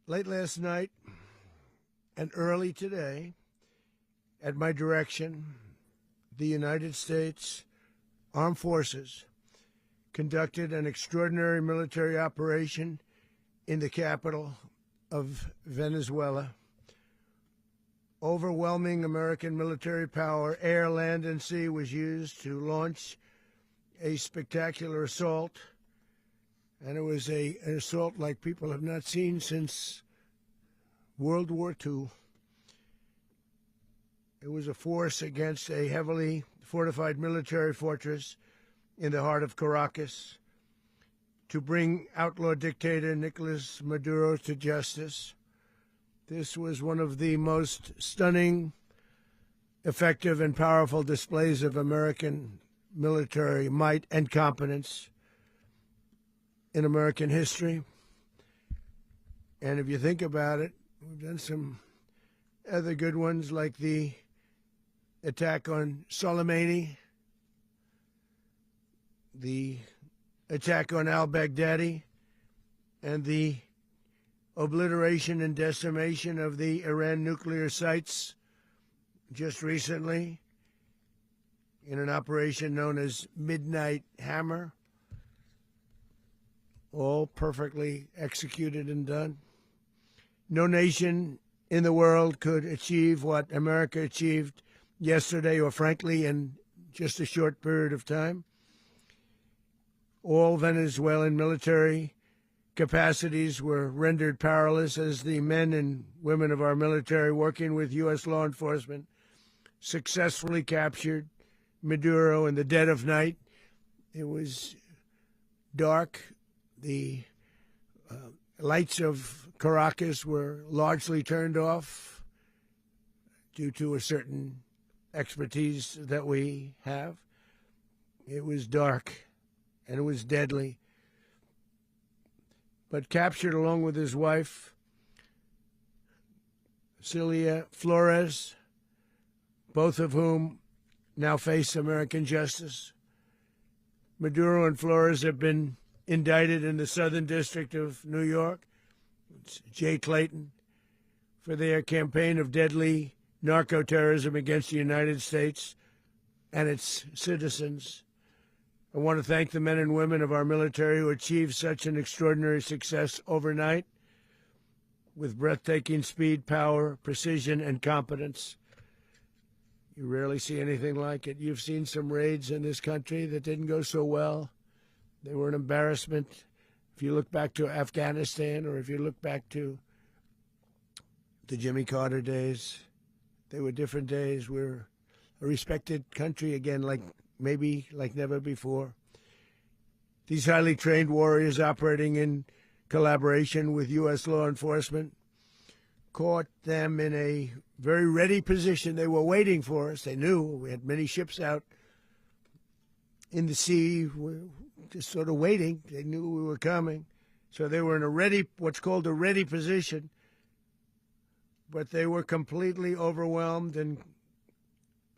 Late last night and early today, at my direction, the United States Armed Forces conducted an extraordinary military operation in the capital of Venezuela. Overwhelming American military power, air, land, and sea, was used to launch a spectacular assault. And it was an assault like people have not seen since World War II. It was a force against a heavily fortified military fortress in the heart of Caracas to bring outlaw dictator Nicolas Maduro to justice. This was one of the most stunning, effective, and powerful displays of American military might and competence in American history. And if you think about it, we've done some other good ones, like the attack on Soleimani, the attack on al-Baghdadi, and the obliteration and decimation of the Iran nuclear sites just recently in an operation known as Midnight Hammer. All perfectly executed and done. No nation in the world could achieve what America achieved yesterday, or frankly, in just a short period of time. All Venezuelan military capacities were rendered powerless as the men and women of our military, working with U.S. law enforcement, successfully captured Maduro in the dead of night. It was dark. The lights of Caracas were largely turned off due to a certain expertise that we have. It was dark and it was deadly. But captured along with his wife, Celia Flores, both of whom now face American justice. Maduro and Flores have been indicted in the Southern District of New York, Jay Clayton, for their campaign of deadly narco-terrorism against the United States and its citizens. I want to thank the men and women of our military who achieved such an extraordinary success overnight with breathtaking speed, power, precision, and competence. You rarely see anything like it. You've seen some raids in this country that didn't go so well. They were an embarrassment. If you look back to Afghanistan, or if you look back to the Jimmy Carter days, they were different days. We're a respected country again, like never before. These highly trained warriors, operating in collaboration with U.S. law enforcement, caught them in a very ready position. They were waiting for us. They knew we had many ships out in the sea, just sort of waiting. They knew we were coming. So they were in what's called a ready position. But they were completely overwhelmed and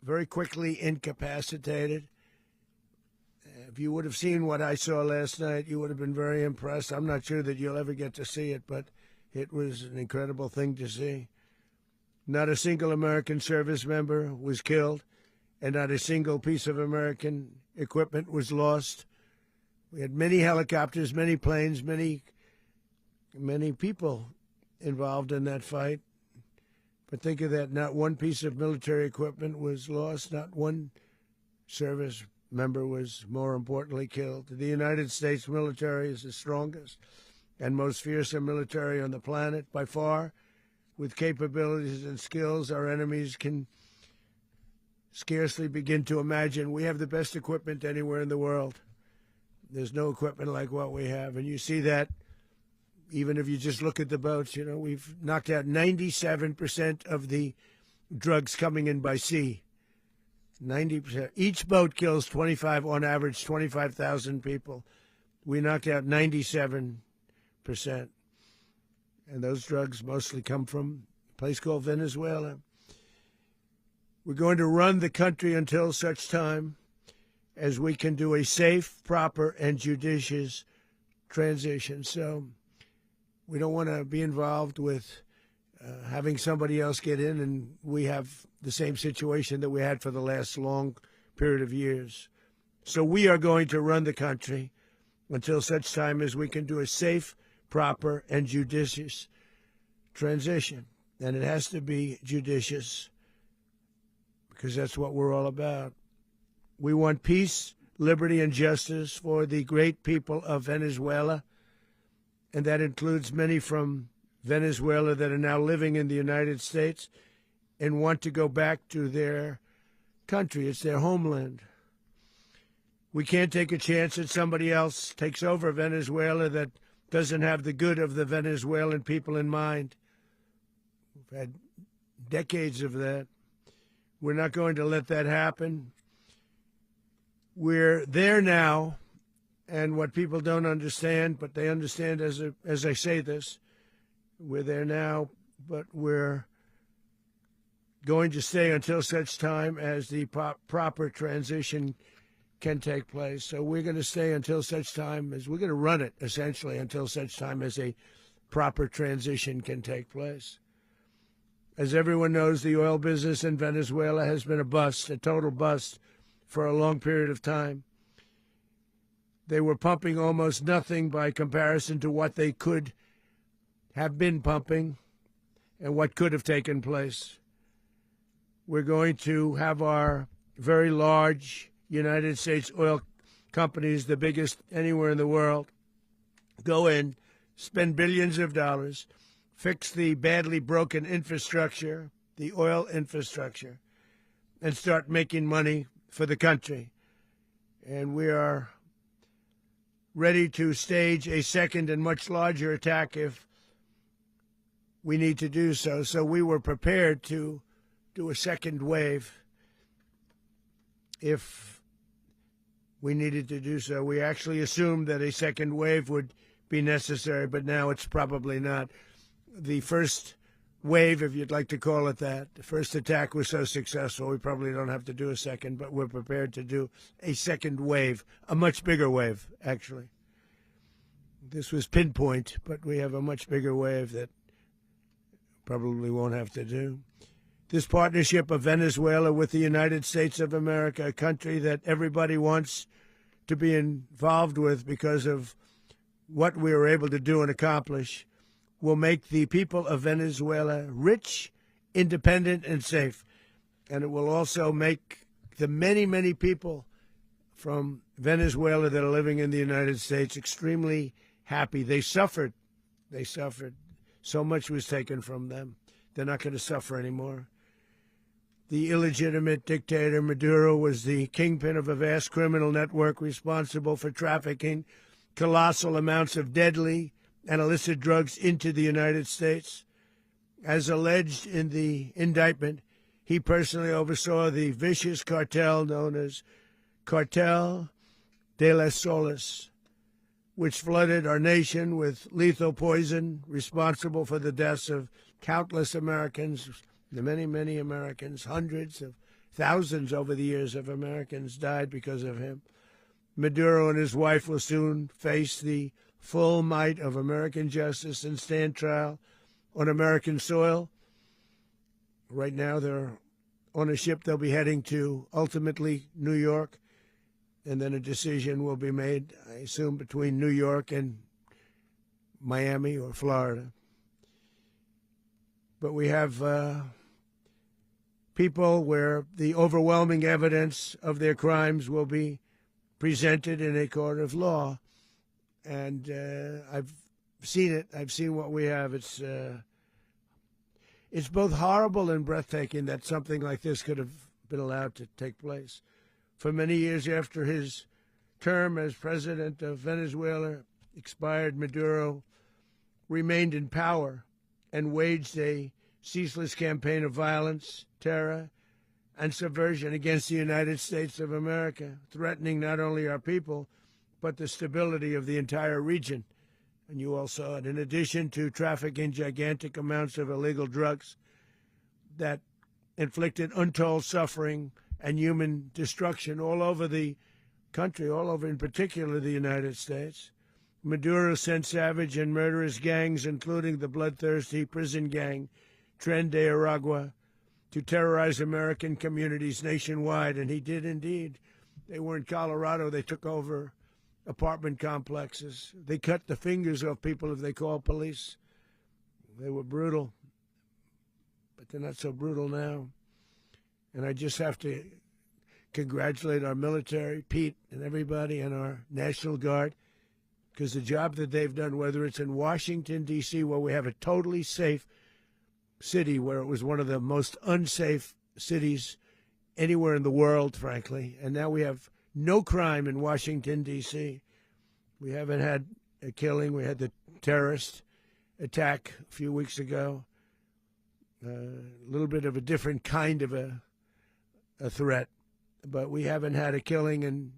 very quickly incapacitated. If you would have seen what I saw last night, you would have been very impressed. I'm not sure that you'll ever get to see it, but it was an incredible thing to see. Not a single American service member was killed, and not a single piece of American equipment was lost. We had many helicopters, many planes, many people involved in that fight. But think of that, not one piece of military equipment was lost, not one service member was, more importantly, killed. The United States military is the strongest and most fearsome military on the planet, by far. With capabilities and skills our enemies can scarcely begin to imagine. We have the best equipment anywhere in the world. There's no equipment like what we have, and you see that even if you just look at the boats. We've knocked out 97% of the drugs coming in by sea. 90%. Each boat kills on average, 25,000 people. We knocked out 97%. And those drugs mostly come from a place called Venezuela. We're going to run the country until such time as we can do a safe, proper, and judicious transition. So We don't want to be involved with having somebody else get in, and we have the same situation that we had for the last long period of years. So we are going to run the country until such time as we can do a safe, proper, and judicious transition. And it has to be judicious because that's what we're all about. We want peace, liberty, and justice for the great people of Venezuela, and that includes many from Venezuela that are now living in the United States and want to go back to their country. It's their homeland. We can't take a chance that somebody else takes over Venezuela that doesn't have the good of the Venezuelan people in mind. We've had decades of that. We're not going to let that happen. We're there now, and what people don't understand, but they understand as I say this, we're there now, but we're going to stay until such time as the proper transition can take place. So we're going to stay until such time as we're going to run it, essentially, until such time as a proper transition can take place. As everyone knows, the oil business in Venezuela has been a bust, a total bust, for a long period of time. They were pumping almost nothing by comparison to what they could have been pumping and what could have taken place. We're going to have our very large United States oil companies, the biggest anywhere in the world, go in, spend billions of dollars, fix the badly broken infrastructure, the oil infrastructure, and start making money for the country. And we are ready to stage a second and much larger attack if we need to do so. So we were prepared to do a second wave if we needed to do so. We actually assumed that a second wave would be necessary, but now it's probably not. The first wave, if you'd like to call it that, the first attack was so successful, we probably don't have to do a second, but we're prepared to do a second wave, a much bigger wave, actually. This was pinpoint, but we have a much bigger wave that probably won't have to do. This partnership of Venezuela with the United States of America, a country that everybody wants to be involved with because of what we were able to do and accomplish, will make the people of Venezuela rich, independent, and safe. And it will also make the many, many people from Venezuela that are living in the United States extremely happy. They suffered. They suffered. So much was taken from them. They're not going to suffer anymore. The illegitimate dictator Maduro was the kingpin of a vast criminal network responsible for trafficking colossal amounts of deadly and illicit drugs into the United States. As alleged in the indictment, he personally oversaw the vicious cartel known as Cartel de las Solas, which flooded our nation with lethal poison, responsible for the deaths of countless Americans, the many, many Americans. Hundreds of thousands over the years of Americans died because of him. Maduro and his wife will soon face the full might of American justice and stand trial on American soil. Right now, they're on a ship. They'll be heading to, ultimately, New York, and then a decision will be made, I assume, between New York and Miami or Florida. But we have people where the overwhelming evidence of their crimes will be presented in a court of law. And I've seen it. I've seen what we have. It's both horrible and breathtaking that something like this could have been allowed to take place. For many years after his term as president of Venezuela expired, Maduro remained in power and waged a ceaseless campaign of violence, terror, and subversion against the United States of America, threatening not only our people, but the stability of the entire region. And you all saw it. In addition to trafficking gigantic amounts of illegal drugs that inflicted untold suffering and human destruction all over the country, all over, in particular, the United States, Maduro sent savage and murderous gangs, including the bloodthirsty prison gang, Tren de Aragua, to terrorize American communities nationwide, and he did indeed. They were in Colorado. They took over apartment complexes. They cut the fingers off people if they called police. They were brutal, but they're not so brutal now. And I just have to congratulate our military, Pete and everybody, and our National Guard, because the job that they've done, whether it's in Washington, D.C., where we have a totally safe city, where it was one of the most unsafe cities anywhere in the world, frankly, and now we have no crime in Washington, D.C. We haven't had a killing. We had the terrorist attack a few weeks ago, a little bit of a different kind of a threat, but we haven't had a killing in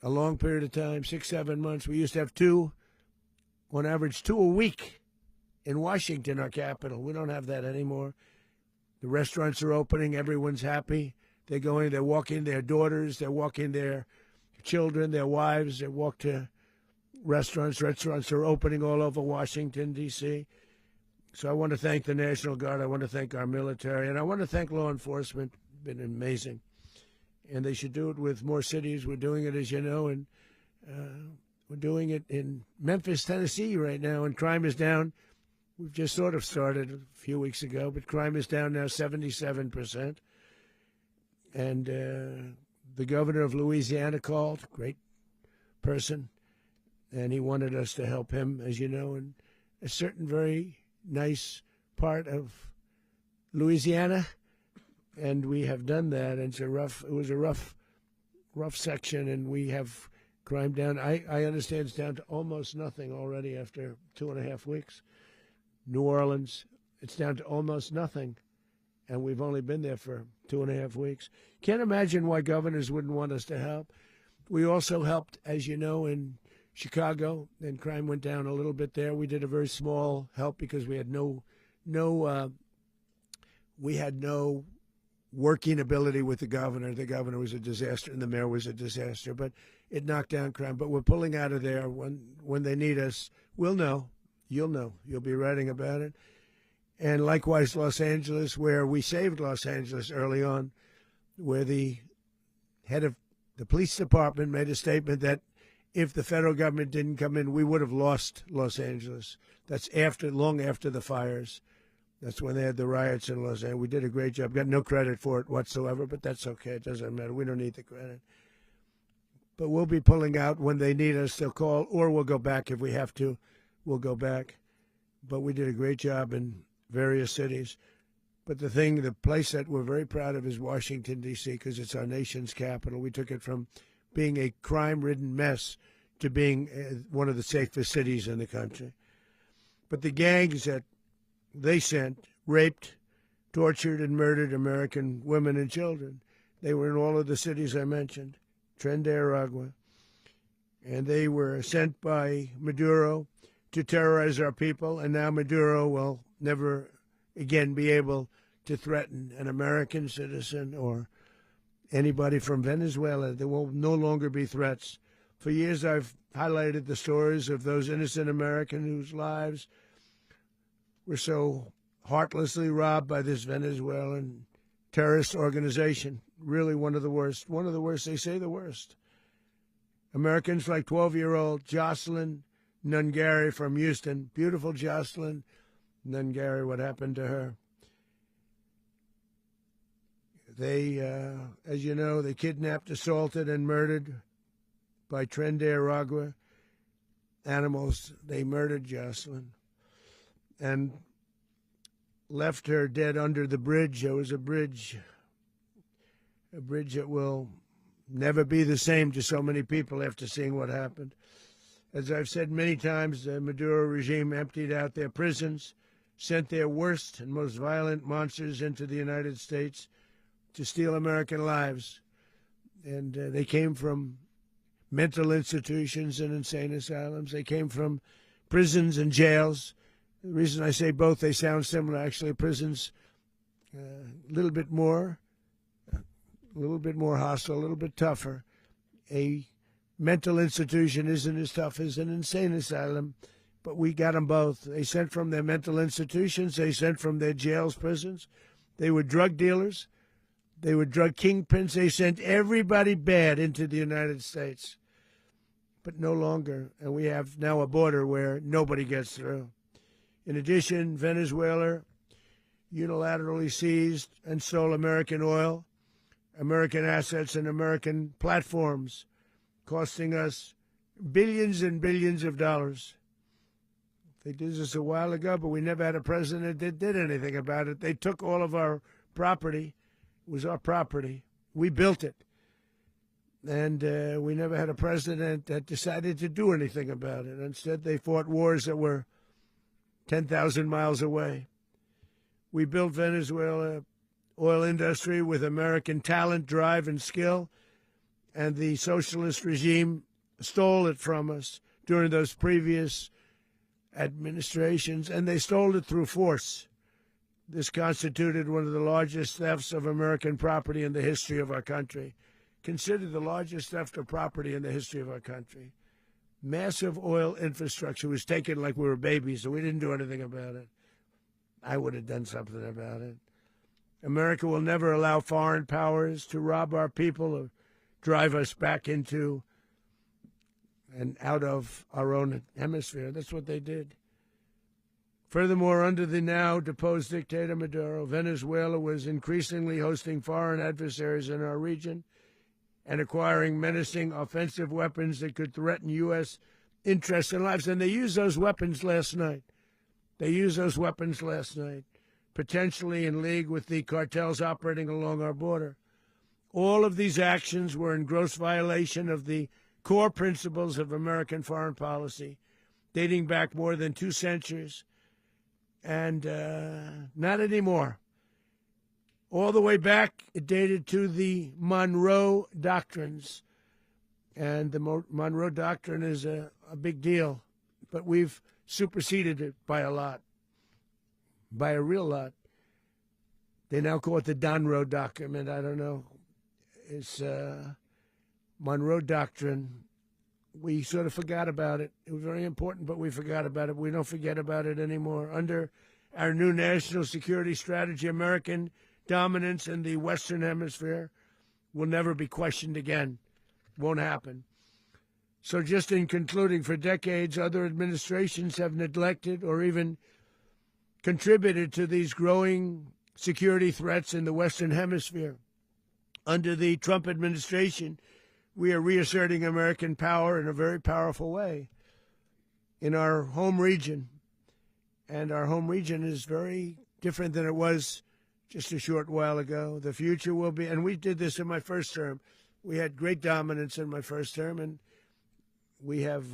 a long period of time, 6-7 months. We used to have two, on average, 2 a week in Washington, our capital. We don't have that anymore. The restaurants are opening. Everyone's happy. They're going, they're walking their daughters, they're walking their children, their wives. They walk to restaurants. Restaurants are opening all over Washington, D.C. So I want to thank the National Guard. I want to thank our military. And I want to thank law enforcement. It's been amazing. And they should do it with more cities. We're doing it, as you know, and we're doing it in Memphis, Tennessee right now, and crime is down. We've just sort of started a few weeks ago, but crime is down now 77%. And the governor of Louisiana called, great person, and he wanted us to help him, as you know, in a certain very nice part of Louisiana. And we have done that. And it was a rough section, and we have crime down. I understand it's down to almost nothing already after 2.5 weeks. New Orleans, it's down to almost nothing, and we've only been there for 2.5 weeks. Can't imagine why governors wouldn't want us to help. We also helped, as you know, in Chicago, and crime went down a little bit there. We did a very small help because we had no working ability with the governor. The governor was a disaster, and the mayor was a disaster, but it knocked down crime. But we're pulling out of there. When they need us, we'll know. You'll know. You'll be writing about it. And likewise, Los Angeles, where we saved Los Angeles early on, where the head of the police department made a statement that if the federal government didn't come in, we would have lost Los Angeles. That's long after the fires. That's when they had the riots in Los Angeles. We did a great job. Got no credit for it whatsoever, but that's okay. It doesn't matter. We don't need the credit. But we'll be pulling out when they need us. They'll call, or we'll go back if we have to. We'll go back. But we did a great job in various cities. But the place that we're very proud of is Washington, D.C., because it's our nation's capital. We took it from being a crime-ridden mess to being one of the safest cities in the country. But the gangs that they sent raped, tortured, and murdered American women and children. They were in all of the cities I mentioned, Tren de Aragua. And they were sent by Maduro to terrorize our people, and now Maduro will never again be able to threaten an American citizen or anybody from Venezuela. There will no longer be threats. For years I've highlighted the stories of those innocent Americans whose lives were so heartlessly robbed by this Venezuelan terrorist organization. Really one of the worst. One of the worst, they say the worst. Americans like 12-year-old Jocelyn Nungari from Houston. Beautiful Jocelyn Nungari, what happened to her? They, as you know, they kidnapped, assaulted, and murdered by Tren de Aragua animals. They murdered Jocelyn and left her dead under the bridge. There was a bridge that will never be the same to so many people after seeing what happened. As I've said many times, the Maduro regime emptied out their prisons, sent their worst and most violent monsters into the United States to steal American lives. And they came from mental institutions and insane asylums. They came from prisons and jails. The reason I say both, they sound similar. Actually, prisons a little bit more hostile, a little bit tougher. A mental institution isn't as tough as an insane asylum, but we got them both. They sent from their mental institutions. They sent from their jails, prisons. They were drug dealers. They were drug kingpins. They sent everybody bad into the United States, but no longer. And we have now a border where nobody gets through. In addition, Venezuela unilaterally seized and stole American oil, American assets, and American platforms, costing us billions and billions of dollars. They did this a while ago, but we never had a president that did anything about it. They took all of our property. It was our property. We built it. And we never had a president that decided to do anything about it. Instead, they fought wars that were 10,000 miles away. We built Venezuela oil industry with American talent, drive, and skill, and the socialist regime stole it from us during those previous administrations, and they stole it through force. This constituted one of the largest thefts of American property in the history of our country. Considered the largest theft of property in the history of our country. Massive oil infrastructure was taken like we were babies, and we didn't do anything about it. I would have done something about it. America will never allow foreign powers to rob our people or drive us back into and out of our own hemisphere. That's what they did. Furthermore, under the now deposed dictator Maduro, Venezuela was increasingly hosting foreign adversaries in our region and acquiring menacing offensive weapons that could threaten U.S. interests and lives. And they used those weapons last night. Potentially in league with the cartels operating along our border. All of these actions were in gross violation of the core principles of American foreign policy, dating back more than 2 centuries, and not anymore. All the way back, it dated to the Monroe Doctrines, and the Monroe Doctrine is a big deal, but we've superseded it by a lot, by a real lot. They now call it the Donroe Document. I don't know. It's Monroe Doctrine. We sort of forgot about it. It was very important, but we forgot about it. We don't forget about it anymore. Under our new national security strategy, American dominance in the Western Hemisphere will never be questioned again. Won't happen. So just in concluding, for decades, other administrations have neglected or even contributed to these growing security threats in the Western Hemisphere. Under the Trump administration, we are reasserting American power in a very powerful way in our home region. And our home region is very different than it was just a short while ago. The future will be, and we did this in my first term. We had great dominance in my first term, and we have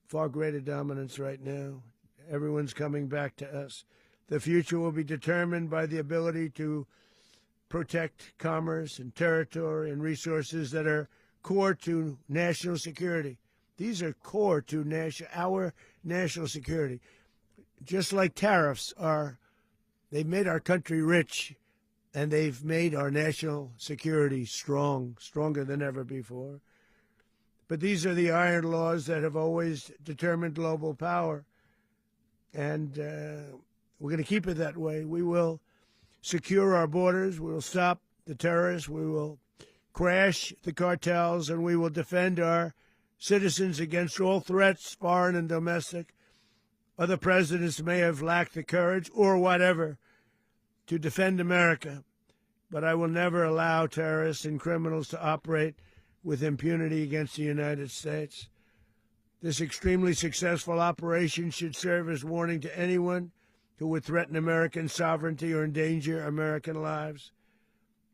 far greater dominance right now. Everyone's coming back to us. The future will be determined by the ability to protect commerce and territory and resources that are core to national security. These are core to our national security. Just like tariffs are, they've made our country rich, and they've made our national security stronger than ever before. But these are the iron laws that have always determined global power, and we're going to keep it that way. We will secure our borders. We will stop the terrorists. We will crash the cartels, and we will defend our citizens against all threats, foreign and domestic. Other presidents may have lacked the courage or whatever to defend America, but I will never allow terrorists and criminals to operate with impunity against the United States. This extremely successful operation should serve as warning to anyone who would threaten American sovereignty or endanger American lives.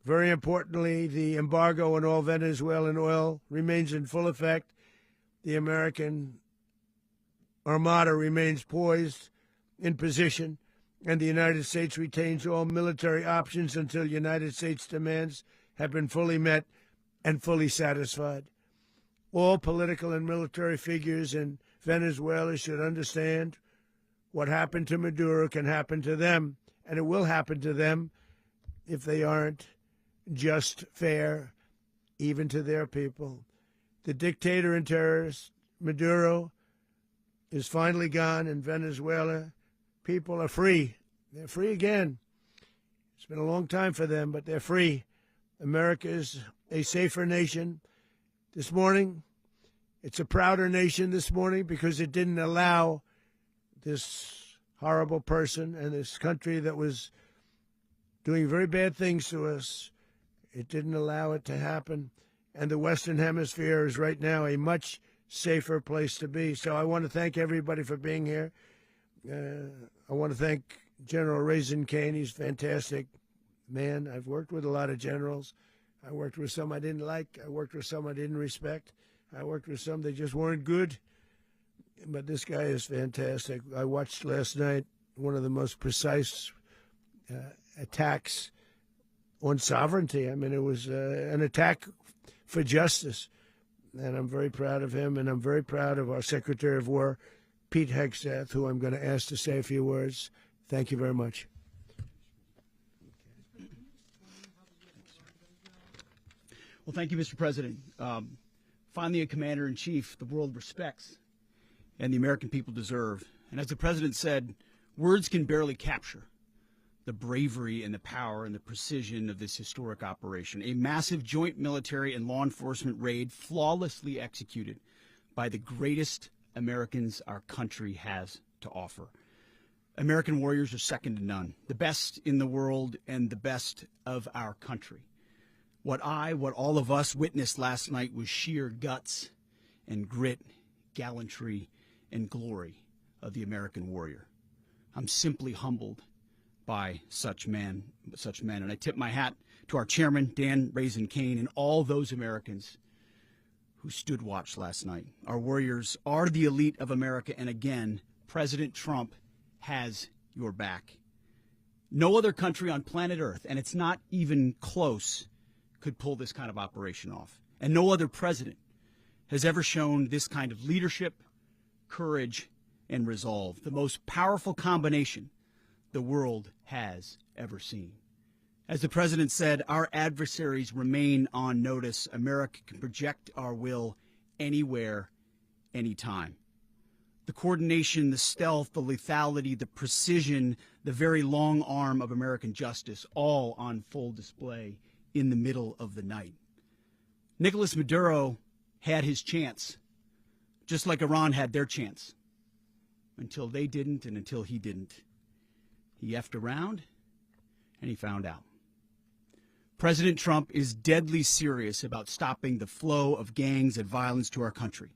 Very importantly, the embargo on all Venezuelan oil remains in full effect. The American Armada remains poised in position, and the United States retains all military options until United States demands have been fully met and fully satisfied. All political and military figures in Venezuela should understand what happened to Maduro can happen to them, and it will happen to them if they aren't just fair, even to their people. The dictator and terrorist, Maduro, is finally gone in Venezuela. People are free. They're free again. It's been a long time for them, but they're free. America is a safer nation. This morning, it's a prouder nation this morning because it didn't allow this horrible person and this country that was doing very bad things to us. It didn't allow it to happen. And the Western Hemisphere is right now a much safer place to be. So I want to thank everybody for being here. I want to thank General Raisin Kane. He's a fantastic man. I've worked with a lot of generals. I worked with some I didn't like. I worked with some I didn't respect. I worked with some that just weren't good. But this guy is fantastic. I watched last night one of the most precise attacks on sovereignty. I mean, it was an attack for justice. And I'm very proud of him, and I'm very proud of our Secretary of War, Pete Hegseth, who I'm going to ask to say a few words. Thank you very much. Well, thank you, Mr. President. Finally, a commander-in-chief the world respects and the American people deserve. And as the President said, words can barely capture the bravery and the power and the precision of this historic operation. A massive joint military and law enforcement raid flawlessly executed by the greatest Americans our country has to offer. American warriors are second to none, the best in the world and the best of our country. What all of us witnessed last night was sheer guts and grit, gallantry, and glory of the American warrior. I'm simply humbled by such men. And I tip my hat to our chairman, Dan Raisin Kane, and all those Americans who stood watch last night. Our warriors are the elite of America, and again, President Trump has your back. No other country on planet Earth, and it's not even close, could pull this kind of operation off. And no other president has ever shown this kind of leadership, courage, and resolve, the most powerful combination the world has ever seen. As the President said, our adversaries remain on notice. America can project our will anywhere, anytime. The coordination, the stealth, the lethality, the precision, the very long arm of American justice, all on full display in the middle of the night. Nicolas Maduro had his chance, just like Iran had their chance, until they didn't and until he didn't. He effed around, and he found out. President Trump is deadly serious about stopping the flow of gangs and violence to our country,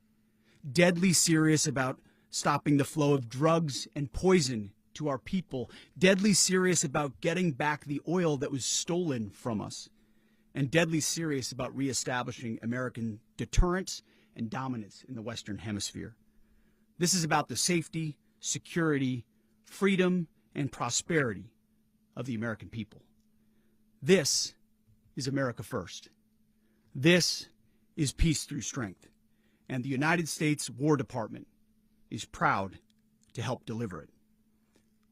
deadly serious about stopping the flow of drugs and poison to our people, deadly serious about getting back the oil that was stolen from us, and deadly serious about reestablishing American deterrence and dominance in the Western Hemisphere. This is about the safety, security, freedom, and prosperity of the American people. This is America first. This is peace through strength. And the United States War Department is proud to help deliver it.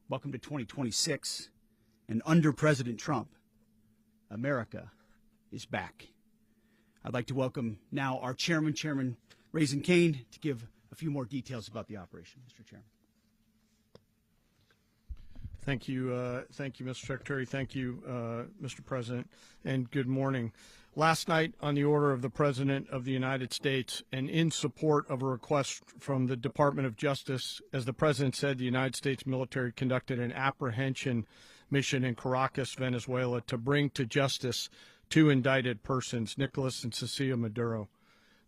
Welcome to 2026. And under President Trump, America is back. I'd like to welcome now our chairman, Chairman Raisin Kane, to give a few more details about the operation. Mr. Chairman. Thank you, Mr. Secretary. Thank you, Mr. President, and good morning. Last night, on the order of the President of the United States and in support of a request from the Department of Justice, as the President said, the United States military conducted an apprehension mission in Caracas, Venezuela, to bring to justice two indicted persons, Nicolas and Cecilia Maduro.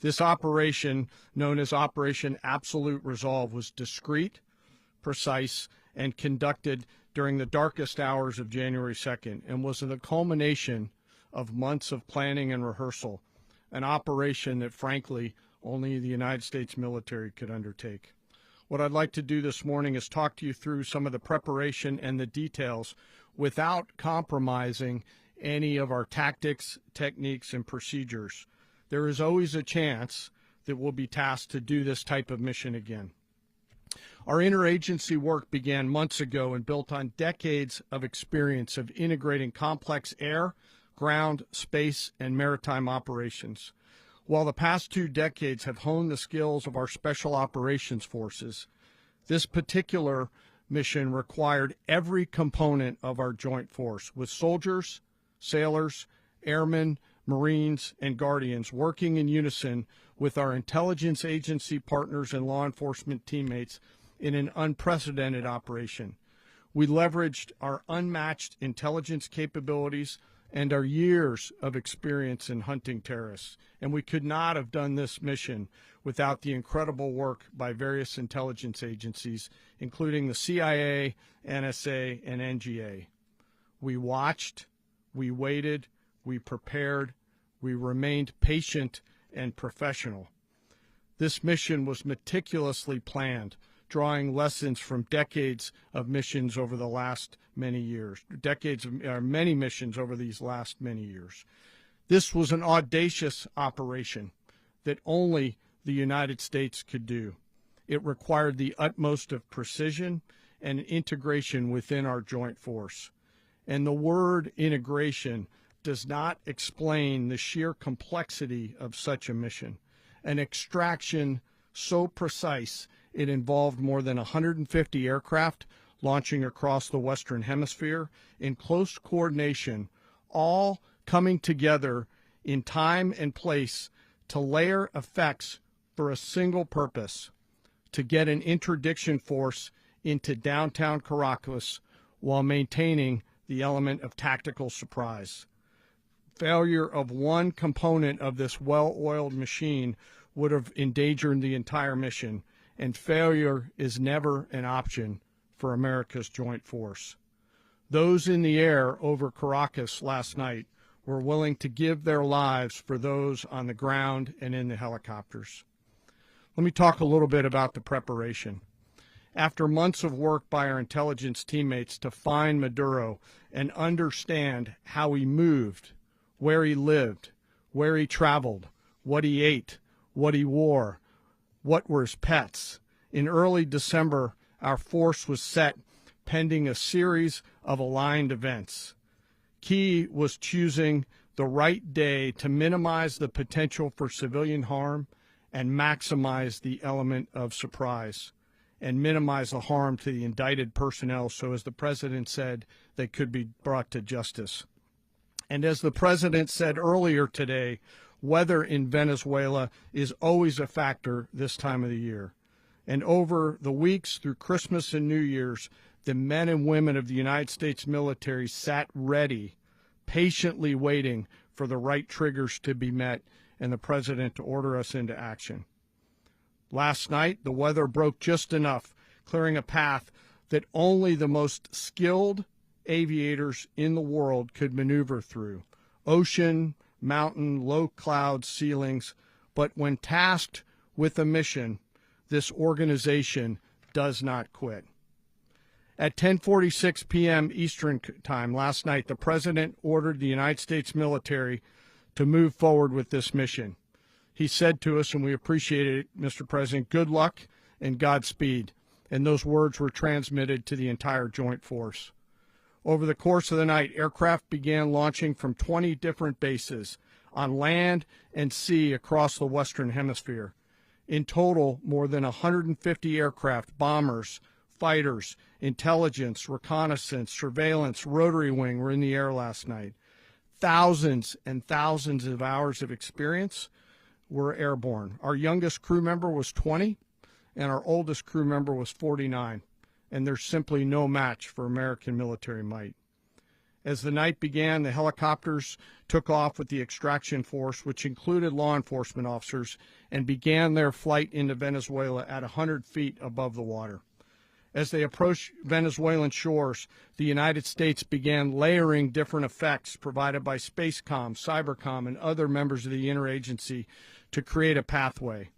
This operation, known as Operation Absolute Resolve, was discreet, precise, and conducted during the darkest hours of January 2nd and was the culmination of months of planning and rehearsal, an operation that, frankly, only the United States military could undertake. What I'd like to do this morning is talk to you through some of the preparation and the details without compromising any of our tactics, techniques, and procedures. There is always a chance that we'll be tasked to do this type of mission again. Our interagency work began months ago and built on decades of experience of integrating complex air, ground, space, and maritime operations. While the past 2 decades have honed the skills of our special operations forces, this particular mission required every component of our joint force, with soldiers, sailors, airmen, Marines, and Guardians working in unison with our intelligence agency partners and law enforcement teammates in an unprecedented operation. We leveraged our unmatched intelligence capabilities and our years of experience in hunting terrorists, and we could not have done this mission without the incredible work by various intelligence agencies, including the CIA, NSA, and NGA. We watched, we waited, we prepared, we remained patient and professional. This mission was meticulously planned, drawing lessons from decades of missions over the last many years, many missions over these last many years. This was an audacious operation that only the United States could do. It required the utmost of precision and integration within our joint force. And the word integration does not explain the sheer complexity of such a mission. An extraction so precise it involved more than 150 aircraft launching across the Western Hemisphere in close coordination, all coming together in time and place to layer effects for a single purpose: to get an interdiction force into downtown Caracas while maintaining the element of tactical surprise. Failure of one component of this well-oiled machine would have endangered the entire mission, and failure is never an option for America's joint force. Those in the air over Caracas last night were willing to give their lives for those on the ground and in the helicopters. Let me talk a little bit about the preparation. After months of work by our intelligence teammates to find Maduro and understand how he moved, where he lived, where he traveled, what he ate, what he wore, what were his pets, in early December, our force was set pending a series of aligned events. Key was choosing the right day to minimize the potential for civilian harm and maximize the element of surprise, and minimize the harm to the indicted personnel so, as the president said, they could be brought to justice. And as the president said earlier today, weather in Venezuela is always a factor this time of the year. And over the weeks through Christmas and New Year's, the men and women of the United States military sat ready, patiently waiting for the right triggers to be met and the president to order us into action. Last night, the weather broke just enough, clearing a path that only the most skilled aviators in the world could maneuver through. Ocean, mountain, low cloud ceilings, but when tasked with a mission, this organization does not quit. At 10:46 p.m. Eastern Time last night, the president ordered the United States military to move forward with this mission. He said to us, and we appreciate it, Mr. President, good luck and Godspeed. And those words were transmitted to the entire joint force. Over the course of the night, aircraft began launching from 20 different bases on land and sea across the Western Hemisphere. In total, more than 150 aircraft, bombers, fighters, intelligence, reconnaissance, surveillance, rotary wing were in the air last night. Thousands and thousands of hours of experience were airborne. Our youngest crew member was 20, and our oldest crew member was 49, and there's simply no match for American military might. As the night began, the helicopters took off with the extraction force, which included law enforcement officers, and began their flight into Venezuela at 100 feet above the water. As they approached Venezuelan shores, the United States began layering different effects provided by Spacecom, Cybercom, and other members of the interagency to create a pathway.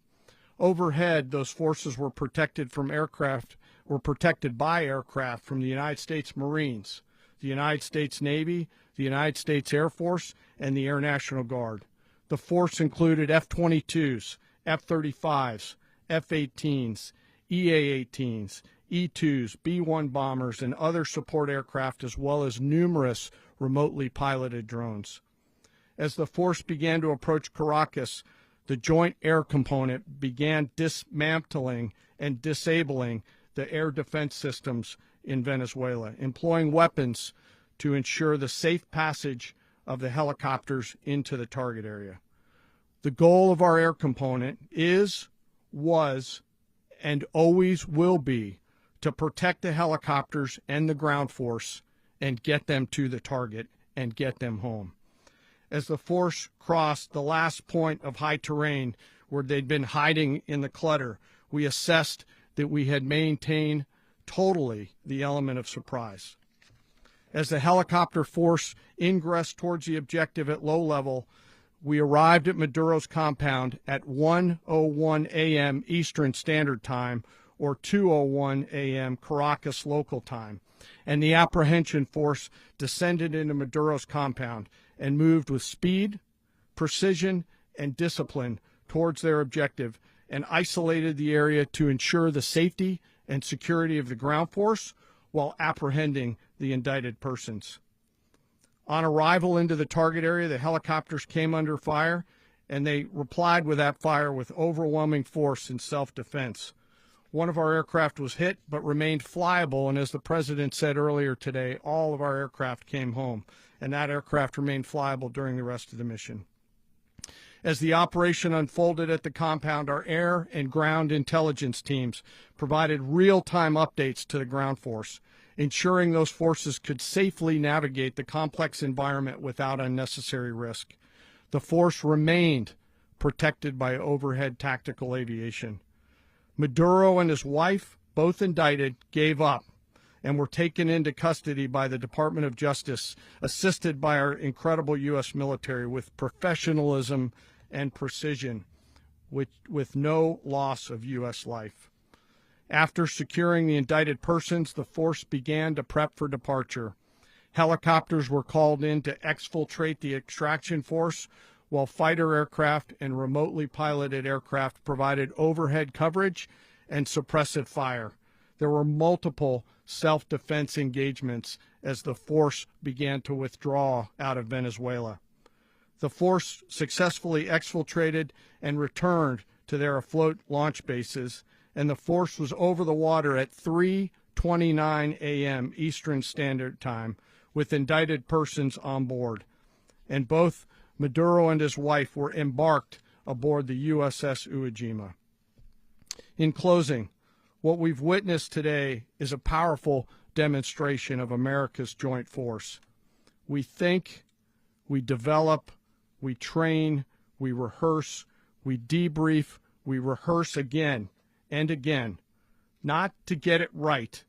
Overhead, those forces were protected by aircraft from the United States Marines, the United States Navy, the United States Air Force, and the Air National Guard. The force included F-22s, F-35s, F-18s, EA-18s, E-2s, B-1 bombers, and other support aircraft, as well as numerous remotely piloted drones. As the force began to approach Caracas, the Joint Air Component began dismantling and disabling the air defense systems in Venezuela, employing weapons to ensure the safe passage of the helicopters into the target area. The goal of our air component is, was, and always will be to protect the helicopters and the ground force and get them to the target and get them home. As the force crossed the last point of high terrain where they'd been hiding in the clutter, we assessed that we had maintained totally the element of surprise. As the helicopter force ingressed towards the objective at low level, we arrived at Maduro's compound at 1:01 a.m. Eastern Standard Time, or 2:01 a.m. Caracas local time, and the apprehension force descended into Maduro's compound and moved with speed, precision, and discipline towards their objective and isolated the area to ensure the safety and security of the ground force while apprehending the indicted persons. On arrival into the target area, the helicopters came under fire, and they replied with that fire with overwhelming force in self-defense. One of our aircraft was hit but remained flyable, and as the President said earlier today, all of our aircraft came home, and that aircraft remained flyable during the rest of the mission. As the operation unfolded at the compound, our air and ground intelligence teams provided real-time updates to the ground force, ensuring those forces could safely navigate the complex environment without unnecessary risk. The force remained protected by overhead tactical aviation. Maduro and his wife, both indicted, gave up and were taken into custody by the Department of Justice, assisted by our incredible U.S. military with professionalism and precision, with no loss of U.S. life. After securing the indicted persons, the force began to prep for departure. Helicopters were called in to exfiltrate the extraction force, while fighter aircraft and remotely piloted aircraft provided overhead coverage and suppressive fire. There were multiple self-defense engagements as the force began to withdraw out of Venezuela. The force successfully exfiltrated and returned to their afloat launch bases, and the force was over the water at 3:29 a.m. Eastern Standard Time with indicted persons on board. And both Maduro and his wife were embarked aboard the USS Iwo Jima. In closing, what we've witnessed today is a powerful demonstration of America's joint force. We think, we develop, we train, we rehearse, we debrief, we rehearse again and again, not to get it right,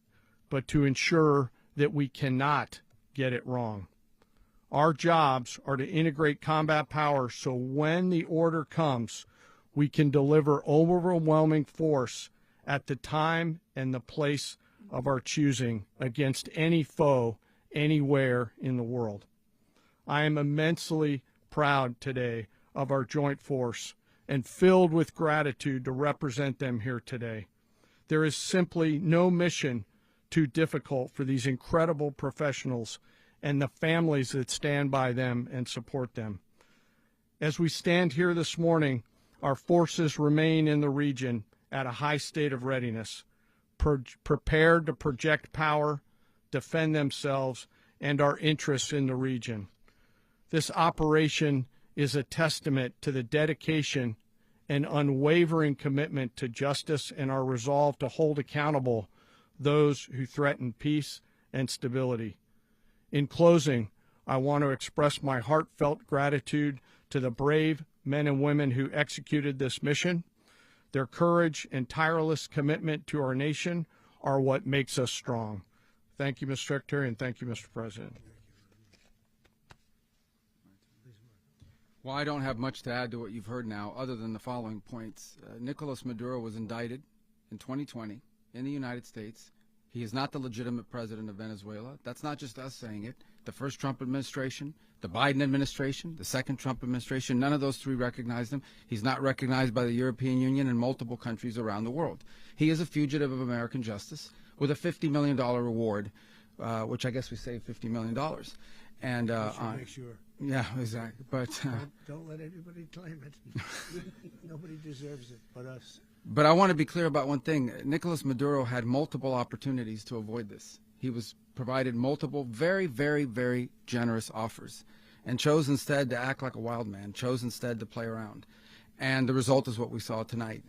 but to ensure that we cannot get it wrong. Our jobs are to integrate combat power so when the order comes, we can deliver overwhelming force at the time and the place of our choosing against any foe anywhere in the world. I am immensely proud today of our joint force and filled with gratitude to represent them here today. There is simply no mission too difficult for these incredible professionals and the families that stand by them and support them. As we stand here this morning, our forces remain in the region at a high state of readiness, prepared to project power, defend themselves, and our interests in the region. This operation is a testament to the dedication and unwavering commitment to justice and our resolve to hold accountable those who threaten peace and stability. In closing, I want to express my heartfelt gratitude to the brave men and women who executed this mission. Their courage and tireless commitment to our nation are what makes us strong. Thank you, Mr. Secretary, and thank you, Mr. President. Well, I don't have much to add to what you've heard now, other than the following points. Nicolas Maduro was indicted in 2020 in the United States. He is not the legitimate president of Venezuela. That's not just us saying it. The first Trump administration, the Biden administration, the second Trump administration, none of those three recognized him. He's not recognized by the European Union and multiple countries around the world. He is a fugitive of American justice with a $50 million reward, which I guess we saved $50 million. and Make sure. yeah, exactly. But Don't let anybody claim it. Nobody deserves it but us. But I want to be clear about one thing. Nicolas Maduro had multiple opportunities to avoid this. He was provided multiple very, very, very generous offers and chose instead to act like a wild man, chose instead to play around. And the result is what we saw tonight.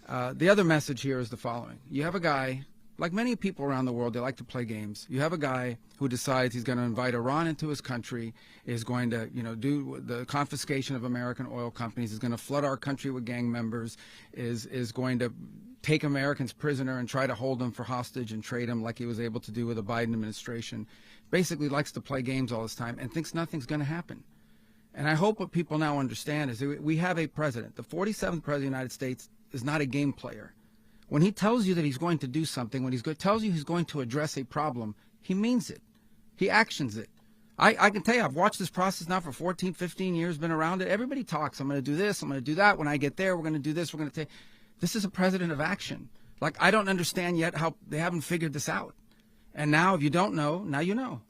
The other message here is the following. You have a guy, like many people around the world, they like to play games. You have a guy who decides he's going to invite Iran into his country, is going to, do the confiscation of American oil companies, is going to flood our country with gang members, is going to take Americans prisoner and try to hold them for hostage and trade them like he was able to do with the Biden administration. Basically likes to play games all this time and thinks nothing's going to happen. And I hope what people now understand is that we have a president. The 47th president of the United States is not a game player. When he tells you that he's going to do something, when tells you he's going to address a problem, he means it. He actions it. I can tell you, I've watched this process now for 14, 15 years, been around it. Everybody talks. I'm going to do this. I'm going to do that. When I get there, we're going to do this. We're going to take. This is a president of action. Like, I don't understand yet how they haven't figured this out. And now, if you don't know, now you know.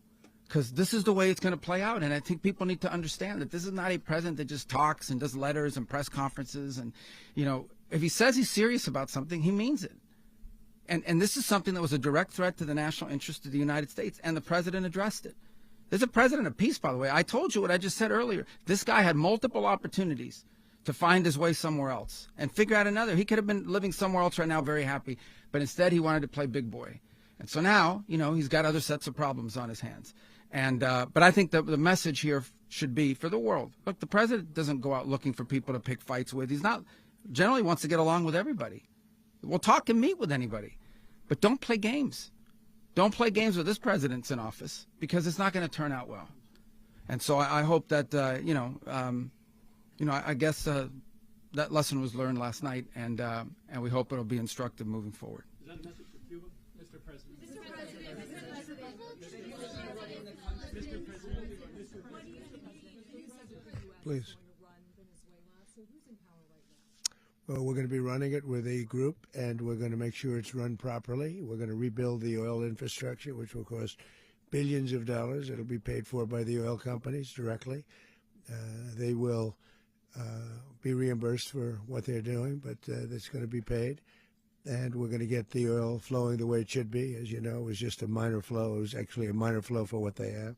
Because this is the way it's going to play out. And I think people need to understand that this is not a president that just talks and does letters and press conferences. And, if he says he's serious about something, he means it. And this is something that was a direct threat to the national interest of the United States. And the president addressed it. There's a president of peace, by the way. I told you what I just said earlier. This guy had multiple opportunities to find his way somewhere else and figure out another. He could have been living somewhere else right now, very happy. But instead, he wanted to play big boy. And so now, he's got other sets of problems on his hands. And but I think the message here should be for the world. Look, the president doesn't go out looking for people to pick fights with. He's not generally wants to get along with everybody. We'll talk and meet with anybody. But don't play games. Don't play games with this president's in office because it's not going to turn out well. And so I hope that, I guess that lesson was learned last night, and we hope it'll be instructive moving forward. Is that a message for Cuba, Mr. President? Please. Well, we're going to be running it with a group, and we're going to make sure it's run properly. We're going to rebuild the oil infrastructure, which will cost billions of dollars. It'll be paid for by the oil companies directly. They will be reimbursed for what they're doing, but it's going to be paid. And we're going to get the oil flowing the way it should be. As you know, it was just a minor flow. It was actually a minor flow for what they have.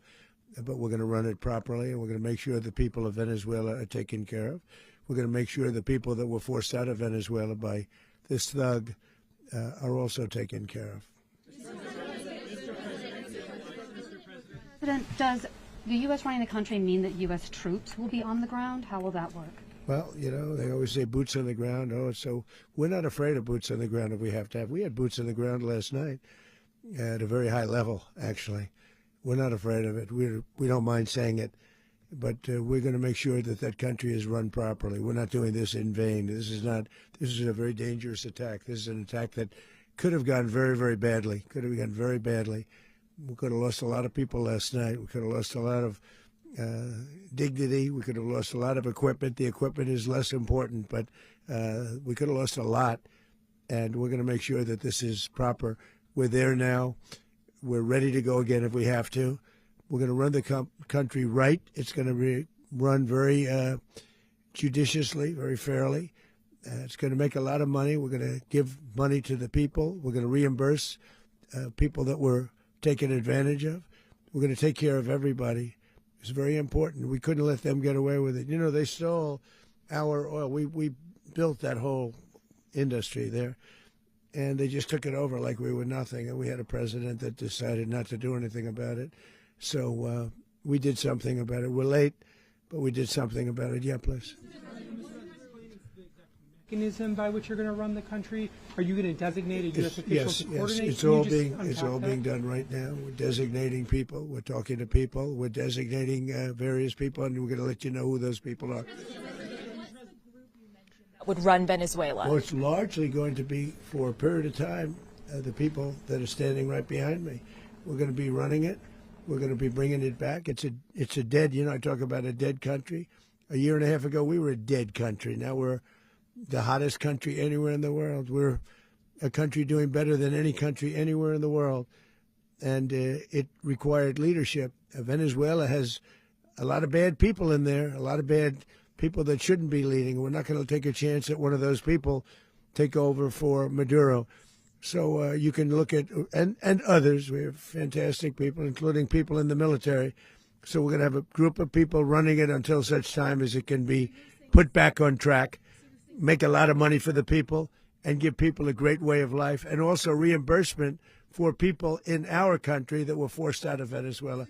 But we're going to run it properly, and we're going to make sure the people of Venezuela are taken care of. We're going to make sure the people that were forced out of Venezuela by this thug are also taken care of. President, does the U.S. running the country mean that U.S. troops will be on the ground? How will that work? Well, they always say boots on the ground. So we're not afraid of boots on the ground if we have to have. We had boots on the ground last night at a very high level, actually. We're not afraid of it. We don't mind saying it. But we're going to make sure that that country is run properly. We're not doing this in vain. This is a very dangerous attack. This is an attack that could have gone very, very badly. Could have gone very badly. We could have lost a lot of people last night. We could have lost a lot of dignity. We could have lost a lot of equipment. The equipment is less important, but we could have lost a lot. And we're going to make sure that this is proper. We're there now. We're ready to go again if we have to. We're going to run the country right. It's going to be run very judiciously, very fairly. It's going to make a lot of money. We're going to give money to the people. We're going to reimburse people that were taken advantage of. We're going to take care of everybody. It's very important. We couldn't let them get away with it. They stole our oil. We built that whole industry there, and they just took it over like we were nothing. And we had a president that decided not to do anything about it. So we did something about it. We're late, but we did something about it. Yeah, please. Mechanism by which you're going to run the country? Are you going to designate a U.S. official to coordinate? Yes, it's all being done right now. We're designating people. We're talking to people. We're designating various people, and we're going to let you know who those people are. Would run Venezuela? Well, it's largely going to be for a period of time the people that are standing right behind me. We're going to be running it. We're going to be bringing it back. It's a dead, I talk about a dead country. A year and a half ago, we were a dead country. Now we're the hottest country anywhere in the world. We're a country doing better than any country anywhere in the world. and it required leadership. Venezuela has a lot of bad people in there, a lot of bad people that shouldn't be leading. We're not going to take a chance that one of those people take over for Maduro. So you can look at, and others, we have fantastic people, including people in the military. So we're going to have a group of people running it until such time as it can be put back on track, make a lot of money for the people, and give people a great way of life, and also reimbursement for people in our country that were forced out of Venezuela.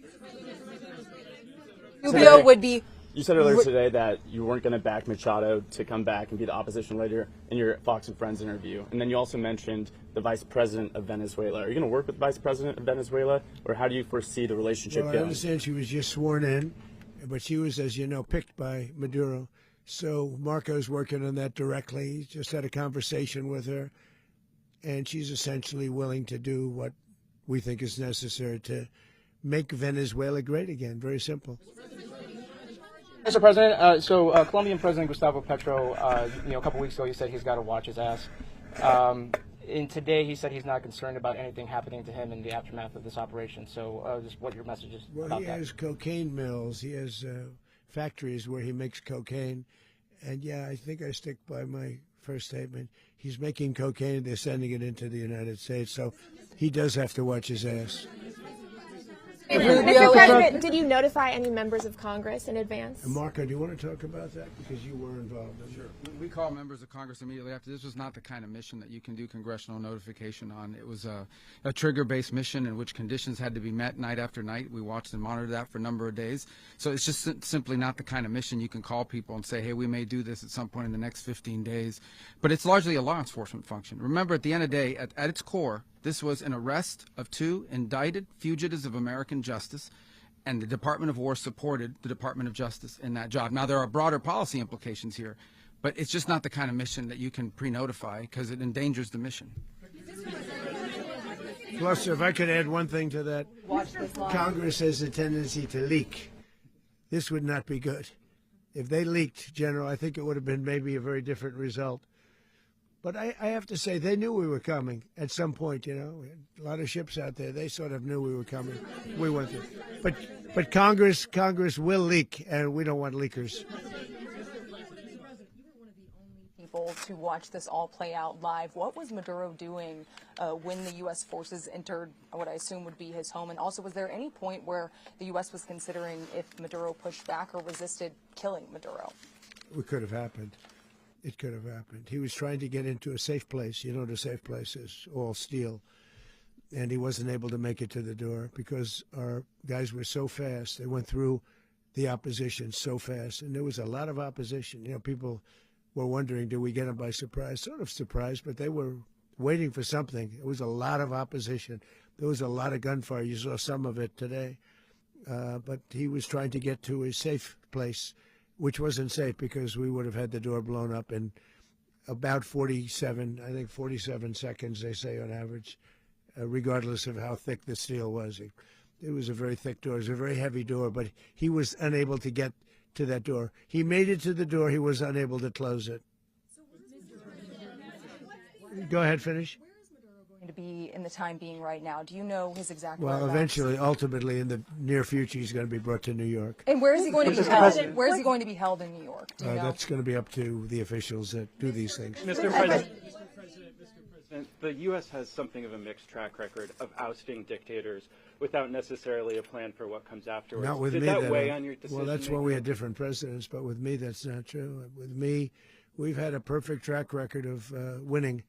Rubio would be. You said earlier today that you weren't going to back Machado to come back and be the opposition leader in your Fox and Friends interview. And then you also mentioned the vice president of Venezuela. Are you going to work with the vice president of Venezuela, or how do you foresee the relationship going? I understand she was just sworn in, but she was, as you know, picked by Maduro. So Marco's working on that directly. He just had a conversation with her, and she's essentially willing to do what we think is necessary to make Venezuela great again. Very simple. Mr. President, Colombian President Gustavo Petro, a couple weeks ago, he said he's got to watch his ass. And today, he said he's not concerned about anything happening to him in the aftermath of this operation. So, just what your message is about that? He has cocaine mills. He has factories where he makes cocaine. And yeah, I think I stick by my first statement. He's making cocaine. They're sending it into the United States. So he does have to watch his ass. Mr. President, did you notify any members of Congress in advance? Marco, do you want to talk about that? Because you were involved in it. Sure. We call members of Congress immediately after. This was not the kind of mission that you can do congressional notification on. It was a trigger-based mission in which conditions had to be met night after night. We watched and monitored that for a number of days. So it's just simply not the kind of mission you can call people and say, hey, we may do this at some point in the next 15 days. But it's largely a law enforcement function. Remember, at the end of the day, at its core, this was an arrest of 2 indicted fugitives of American justice, and the Department of War supported the Department of Justice in that job. Now, there are broader policy implications here, but it's just not the kind of mission that you can pre-notify because it endangers the mission. Plus, if I could add one thing to that, Congress has a tendency to leak. This would not be good. If they leaked, General, I think it would have been maybe a very different result. But I have to say, they knew we were coming at some point, We had a lot of ships out there. They sort of knew we were coming. We went there. But Congress will leak, and we don't want leakers. People to watch this all play out live. What was Maduro doing when the U.S. forces entered what I assume would be his home? And also, was there any point where the U.S. was considering if Maduro pushed back or resisted killing Maduro? It could have happened. It could have happened. He was trying to get into a safe place. You know, the safe place is all steel. And he wasn't able to make it to the door because our guys were so fast. They went through the opposition so fast. And there was a lot of opposition. People were wondering, do we get them by surprise? Sort of surprised, but they were waiting for something. It was a lot of opposition. There was a lot of gunfire. You saw some of it today. But he was trying to get to a safe place, which wasn't safe because we would have had the door blown up in about 47 seconds, they say on average, regardless of how thick the steel was. It was a very thick door. It was a very heavy door, but he was unable to get to that door. He made it to the door. He was unable to close it. Go ahead, finish. To be in the time being right now. Do you know his exact whereabouts? Well, eventually, ultimately, in the near future, he's going to be brought to New York. And where is he going to be held? Where is he going to be held in New York? Do you know? That's going to be up to the officials that do these things. Mr. President, the U.S. has something of a mixed track record of ousting dictators without necessarily a plan for what comes afterwards. Not with me. Did that weigh on your decision? Well, that's when we had different presidents, but with me, that's not true. With me, we've had a perfect track record of winning.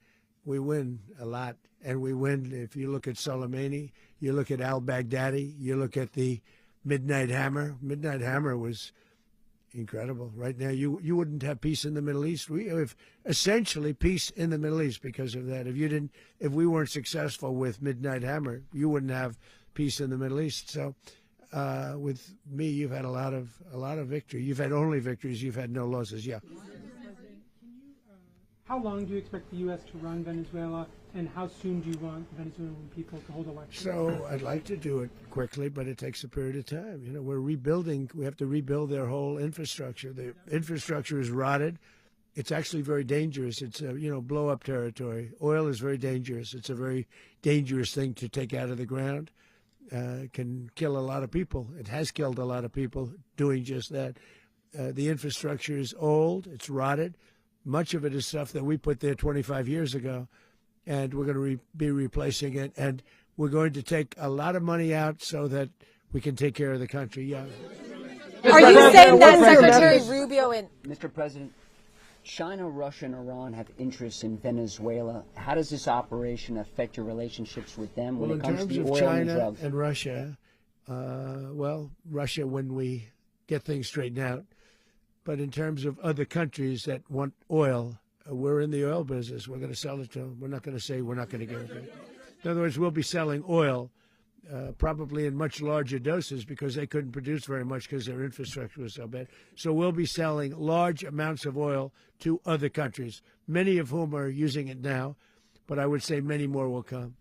We win a lot, and we win. If you look at Soleimani, you look at al-Baghdadi, you look at the Midnight Hammer. Midnight Hammer was incredible. Right now, you wouldn't have peace in the Middle East. We have essentially peace in the Middle East because of that. If we weren't successful with Midnight Hammer, you wouldn't have peace in the Middle East. So, with me, you've had a lot of victory. You've had only victories. You've had no losses. Yeah. How long do you expect the U.S. to run Venezuela, and how soon do you want Venezuelan people to hold elections? So I'd like to do it quickly, but it takes a period of time. We're rebuilding. We have to rebuild their whole infrastructure. The infrastructure is rotted. It's actually very dangerous. It's blow-up territory. Oil is very dangerous. It's a very dangerous thing to take out of the ground. can kill a lot of people. It has killed a lot of people doing just that. The infrastructure is old. It's rotted. Much of it is stuff that we put there 25 years ago, and we're going to be replacing it. And we're going to take a lot of money out so that we can take care of the country. Yeah. Are you saying that Secretary Rubio and Mr. President, China, Russia, and Iran have interests in Venezuela. How does this operation affect your relationships with them when it comes to oil and drugs? In terms of China and Russia, Russia when we get things straightened out. But in terms of other countries that want oil, we're in the oil business. We're going to sell it to them. We're not going to say we're not going to give it. In other words, we'll be selling oil probably in much larger doses because they couldn't produce very much because their infrastructure was so bad. So we'll be selling large amounts of oil to other countries, many of whom are using it now, but I would say many more will come.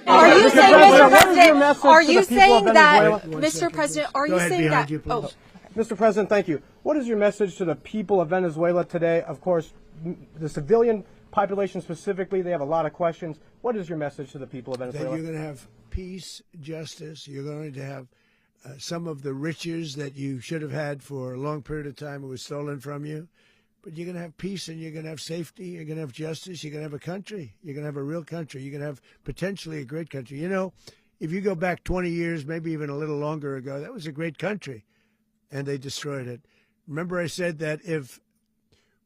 Are you saying, Mr. President, are you saying that, Mr. President, are you saying that? Mr. President, thank you. What is your message to the people of Venezuela today? Of course, the civilian population specifically, they have a lot of questions. What is your message to the people of Venezuela? That you're going to have peace, justice. You're going to have some of the riches that you should have had for a long period of time. It was stolen from you. But you're going to have peace and you're going to have safety. You're going to have justice. You're going to have a country. You're going to have a real country. You're going to have potentially a great country. You know, if you go back 20 years, maybe even a little longer ago, that was a great country. And they destroyed it. Remember I said that if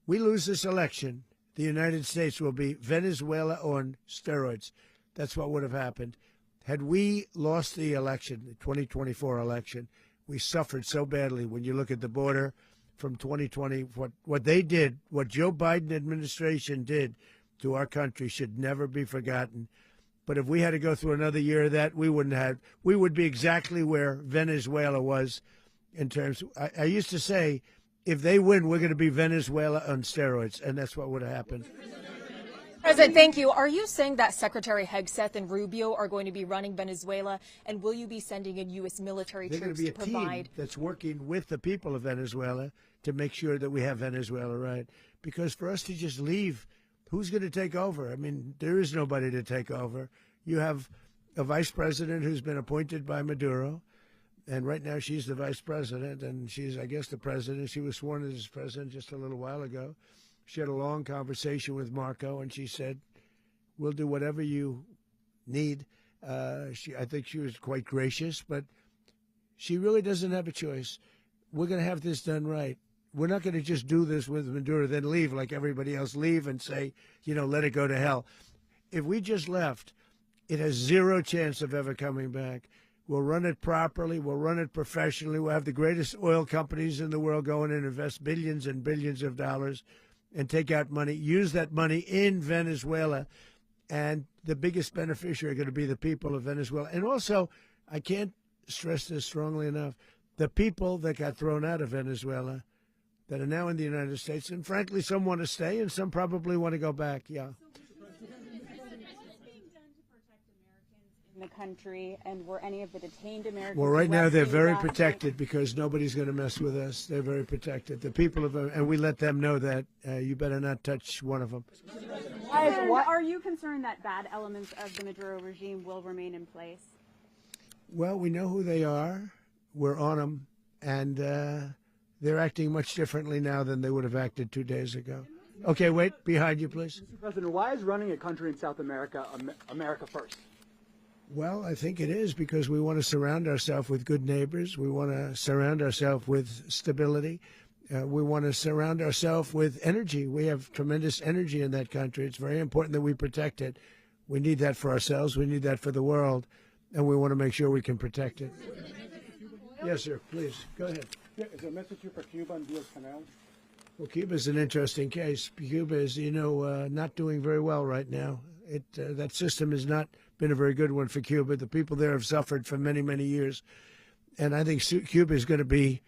we lose this election, the United States will be Venezuela on steroids. That's what would have happened. Had we lost the election, the 2024 election, we suffered so badly. When you look at the border from 2020, what they did, what Joe Biden administration did to our country should never be forgotten. But if we had to go through another year of that, we would be exactly where Venezuela was in terms. I used to say, if they win, we're going to be Venezuela on steroids, and that's what would have happened. President, thank you. Are you saying that Secretary Hegseth and Rubio are going to be running Venezuela, and will you be sending in U.S. military troops to provide? They're going to be a team that's working with the people of Venezuela to make sure that we have Venezuela right. Because for us to just leave, who's going to take over? I mean, there is nobody to take over. You have a vice president who's been appointed by Maduro. And right now she's the vice president, and she's, I guess, the president. She was sworn in as president just a little while ago. She had a long conversation with Marco, and she said, we'll do whatever you need. I think she was quite gracious, but she really doesn't have a choice. We're going to have this done right. We're not going to just do this with Maduro, then leave like everybody else, leave and say, let it go to hell. If we just left, it has zero chance of ever coming back. We'll run it properly. We'll run it professionally. We'll have the greatest oil companies in the world go in and invest billions and billions of dollars and take out money, use that money in Venezuela. And the biggest beneficiary are going to be the people of Venezuela. And also, I can't stress this strongly enough, the people that got thrown out of Venezuela that are now in the United States. And frankly, some want to stay and some probably want to go back. Yeah. In the country, and were any of the detained Americans? Well, right now they're very protected because nobody's going to mess with us. They're very protected. The people of, and we let them know that you better not touch one of them. And are you concerned that bad elements of the Maduro regime will remain in place? Well, we know who they are. We're on them, and they're acting much differently now than they would have acted 2 days ago. Okay, wait, behind you, please. Mr. President, why is running a country in South America America first? Well, I think it is because we want to surround ourselves with good neighbors. We want to surround ourselves with stability. We want to surround ourselves with energy. We have tremendous energy in that country. It's very important that we protect it. We need that for ourselves. We need that for the world. And we want to make sure we can protect it. Yes, sir. Please, go ahead. Yeah, is there a message here for Cuba and Diaz-Canel? Well, Cuba is an interesting case. Cuba is, not doing very well right now. That system has not been a very good one for Cuba. The people there have suffered for many, many years. And I think Cuba is going to be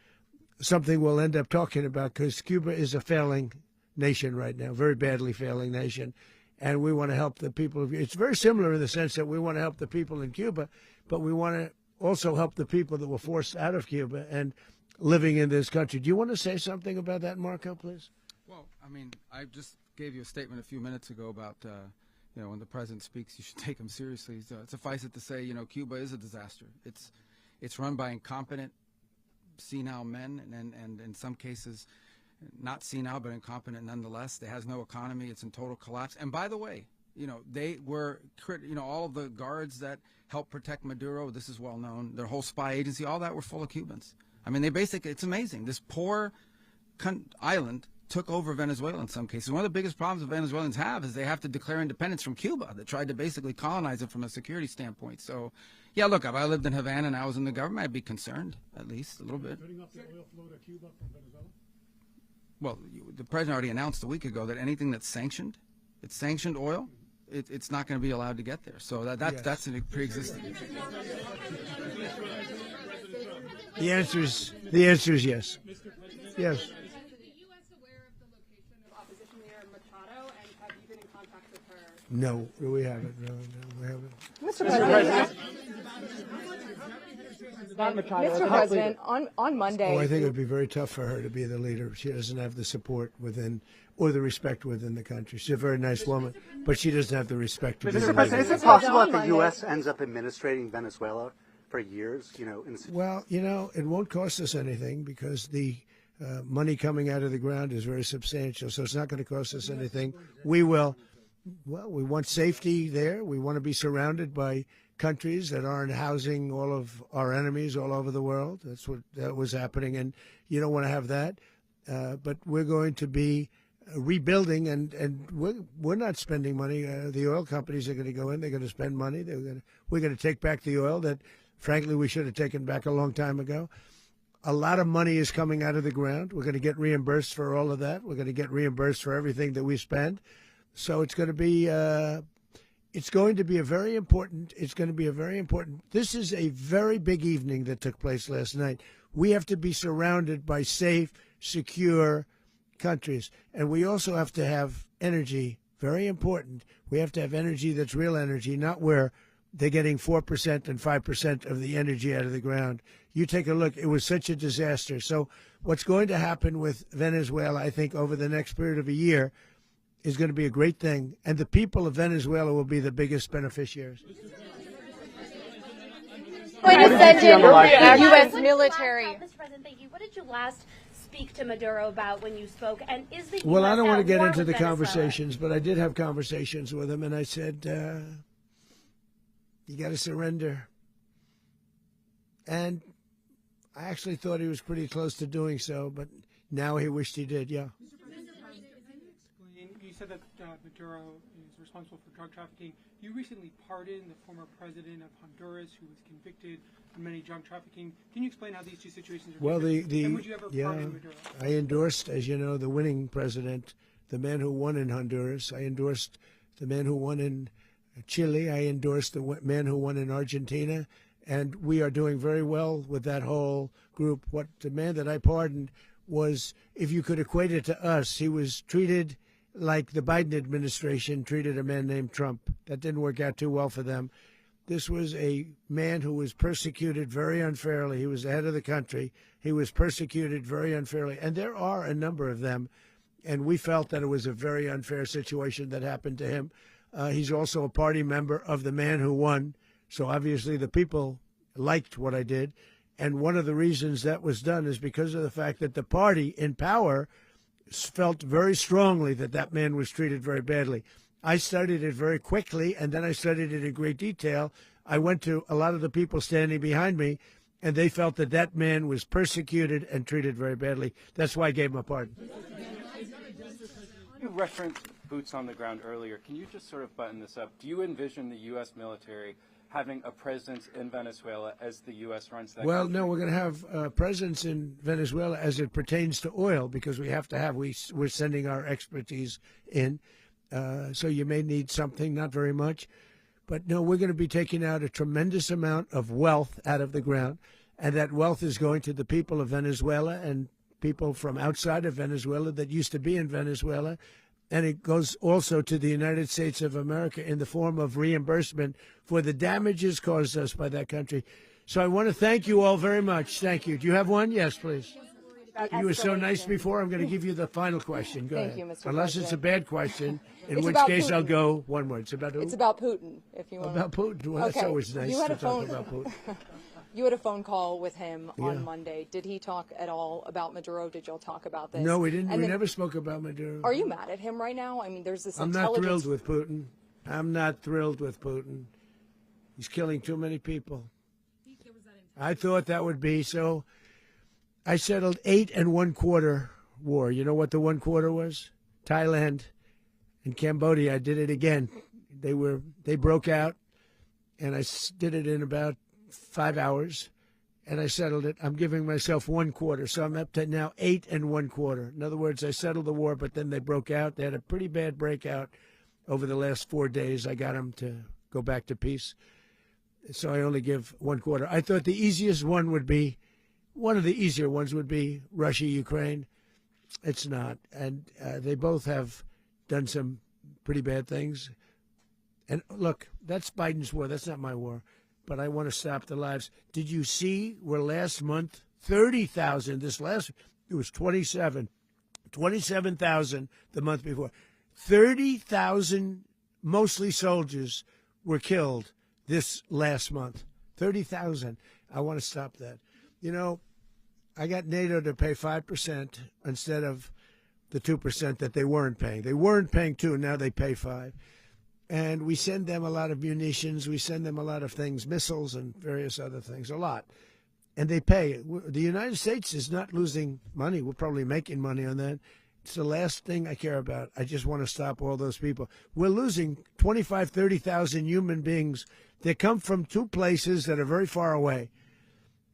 something we'll end up talking about because Cuba is a failing nation right now, very badly failing nation. And we want to help the people. It's very similar in the sense that we want to help the people in Cuba, but we want to also help the people that were forced out of Cuba and living in this country. Do you want to say something about that, Marco, please? Well, I mean, I just gave you a statement a few minutes ago about when the president speaks, you should take him seriously. So suffice it to say, Cuba is a disaster. It's run by incompetent, senile men, and in some cases, not senile but incompetent nonetheless. It has no economy. It's in total collapse. And by the way, they were, all of the guards that helped protect Maduro. This is well known. Their whole spy agency, all that were full of Cubans. I mean, it's amazing. This poor island took over Venezuela in some cases. One of the biggest problems the Venezuelans have is they have to declare independence from Cuba that tried to basically colonize it from a security standpoint. So, yeah, look, if I lived in Havana and I was in the government, I'd be concerned, at least a little bit. Cutting off the oil flow to Cuba from Venezuela? Well, the president already announced a week ago that anything that's sanctioned, it's sanctioned oil, it's not going to be allowed to get there. So that's a pre-existing. The answer is yes. Yes. No, we haven't. No, we haven't. Mr. President. Mr. President, on Monday. Oh, I think it would be very tough for her to be the leader. She doesn't have the support within or the respect within the country. She's a very nice woman, but she doesn't have the respect to be the leader. Mr. President, is it possible that the U.S. ends up administrating Venezuela for years? Well, it won't cost us anything because the money coming out of the ground is very substantial, so it's not going to cost us anything. We want safety there. We want to be surrounded by countries that aren't housing all of our enemies all over the world. That was happening, and you don't want to have that. But we're going to be rebuilding, and we're not spending money. The oil companies are going to go in. They're going to spend money. We're going to take back the oil that, frankly, we should have taken back a long time ago. A lot of money is coming out of the ground. We're going to get reimbursed for all of that. We're going to get reimbursed for everything that we spend. So it's going to be a very important. This is a very big evening that took place last night. We have to be surrounded by safe, secure countries, and we also have to have energy. Very important. We have to have energy that's real energy, not where they're getting 4% and 5% of the energy out of the ground. You take a look. It was such a disaster. So what's going to happen with Venezuela, I think, over the next period of a year, is going to be a great thing, and the people of Venezuela will be the biggest beneficiaries. Going to send in the U.S. military. Mr. President, thank you. What did you last speak to Maduro about when you spoke? And is the Well, US I don't want to get war into with the Venezuela? conversations, but I did have conversations with him, and I said, you got to surrender. And I actually thought he was pretty close to doing so, but now he wished he did, yeah. You said that Maduro is responsible for drug trafficking. You recently pardoned the former president of Honduras who was convicted of many drug trafficking. Can you explain how these two situations are different? And would you ever pardon Maduro? I endorsed, as you know, the winning president, the man who won in Honduras. I endorsed the man who won in Chile. I endorsed the man who won in Argentina. And we are doing very well with that whole group. What the man that I pardoned was, if you could equate it to us, he was treated like the Biden administration treated a man named Trump. That didn't work out too well for them. This was a man who was persecuted very unfairly. He was the head of the country. He was persecuted very unfairly. And there are a number of them. And we felt that it was a very unfair situation that happened to him. He's also a party member of the man who won. So obviously the people liked what I did. And one of the reasons that was done is because of the fact that the party in power felt very strongly that that man was treated very badly. I studied it very quickly, and then I studied it in great detail. I went to a lot of the people standing behind me, and they felt that that man was persecuted and treated very badly. That's why I gave him a pardon. You referenced boots on the ground earlier. Can you just sort of button this up? Do you envision the U.S. military having a presence in Venezuela as the U.S. runs that country? No, we're going to have a presence in Venezuela as it pertains to oil, because we have to have, we're sending our expertise in. So you may need something, not very much. But no, we're going to be taking out a tremendous amount of wealth out of the ground. And that wealth is going to the people of Venezuela and people from outside of Venezuela that used to be in Venezuela. And it goes also to the United States of America in the form of reimbursement for the damages caused us by that country. So I want to thank you all very much. Thank you. Do you have one? Yes, please. You were so nice before. I'm going to give you the final question. Go Thank ahead. you, Mr. Unless President. it's a bad question, in It's which about case I'll Putin. go one word. It's about who? It's about Putin, if you want. About Putin. Well, that's Okay. always nice You had to a talk phone- about Putin. You had a phone call with him Yeah. on Monday. Did he talk at all about Maduro? Did y'all talk about this? No, we didn't. And We then- never spoke about Maduro. Are you mad at him right now? I mean, there's this I'm not intelligence. thrilled with Putin. I'm not thrilled with Putin. He's killing too many people. I thought that would be so. I settled 8 1/4 war. You know what the 1/4 was? Thailand and Cambodia. I did it again. They broke out, and I did it in about 5 hours, and I settled it. I'm giving myself 1/4, so I'm up to now 8 1/4. In other words, I settled the war, but then they broke out. They had a pretty bad breakout over the last 4 days. I got them to go back to peace, so I only give 1/4. I thought the easiest one would be, one of the easier ones would be Russia, Ukraine. It's not, and they both have done some pretty bad things. And look, that's Biden's war. That's not my war. But I want to stop the lives. Did you see where last month, 30,000, it was 27,000 the month before. 30,000, mostly soldiers, were killed this last month. 30,000. I want to stop that. You know, I got NATO to pay 5% instead of the 2% that they weren't paying. They weren't paying 2, now they pay 5. And we send them a lot of munitions. We send them a lot of things, missiles and various other things, a lot. And they pay. The United States is not losing money. We're probably making money on that. It's the last thing I care about. I just want to stop all those people. We're losing 25,000, 30,000 human beings that come from 2 places that are very far away.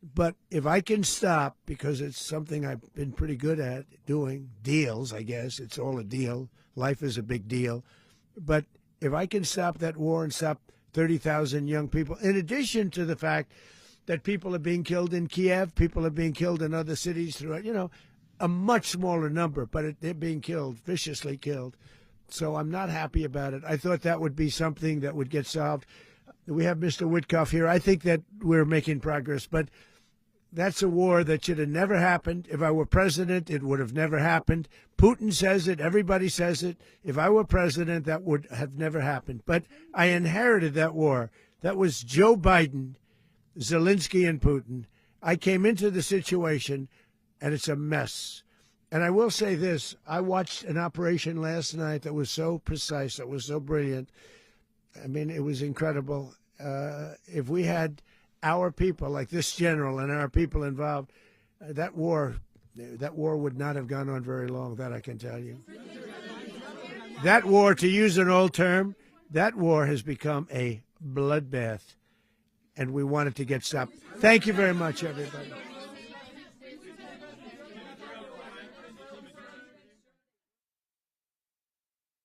But if I can stop, because it's something I've been pretty good at doing, deals, I guess. It's all a deal. Life is a big deal. But if I can stop that war and stop 30,000 young people, in addition to the fact that people are being killed in Kiev, people are being killed in other cities throughout, a much smaller number, but they're being killed, viciously killed. So I'm not happy about it. I thought that would be something that would get solved. We have Mr. Witkoff here. I think that we're making progress, but that's a war that should have never happened. If I were president, it would have never happened. Putin says it. Everybody says it. If I were president, that would have never happened. But I inherited that war. That was Joe Biden, Zelensky, and Putin. I came into the situation, and it's a mess. And I will say this. I watched an operation last night that was so precise, that was so brilliant. I mean, it was incredible. If we had our people, like this general and our people involved, that war would not have gone on very long, that I can tell you. That war, to use an old term, that war has become a bloodbath, and we want it to get stopped. Thank you very much, everybody.